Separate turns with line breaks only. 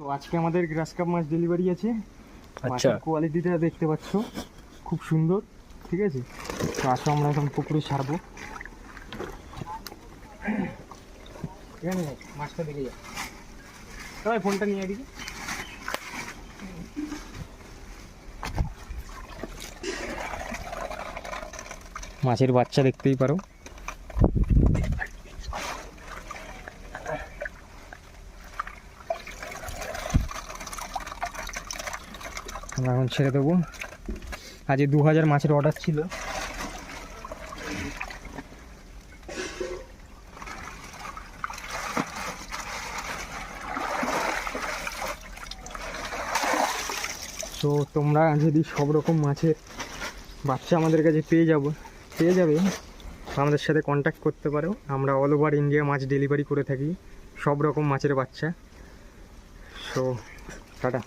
তো আজকে আমাদের গ্রাস কাপ মাছ ডেলিভারি আছে।
আচ্ছা,
মাছের কোয়ালিটিটা দেখতে পাচ্ছ, খুব সুন্দর। ঠিক আছে, তো আসো আমরা এখন পুকুরে ছাড়বো। এখানে মাছটা দেখে যা, সবাই ফোনটা নিয়ে এদিকে। মাছের বাচ্চা দেখতেই পারো। আমরা এখন ছেড়ে দেবো। আজ 2000 মাছের অর্ডার ছিল। তো তোমরা যদি সব রকম মাছের বাচ্চা আমাদের কাছে পেয়ে যাবে, আমাদের সাথে কন্ট্যাক্ট করতে পারো। আমরা অল ওভার ইন্ডিয়া মাছ ডেলিভারি করে থাকি, সব রকম মাছের বাচ্চা। So tata.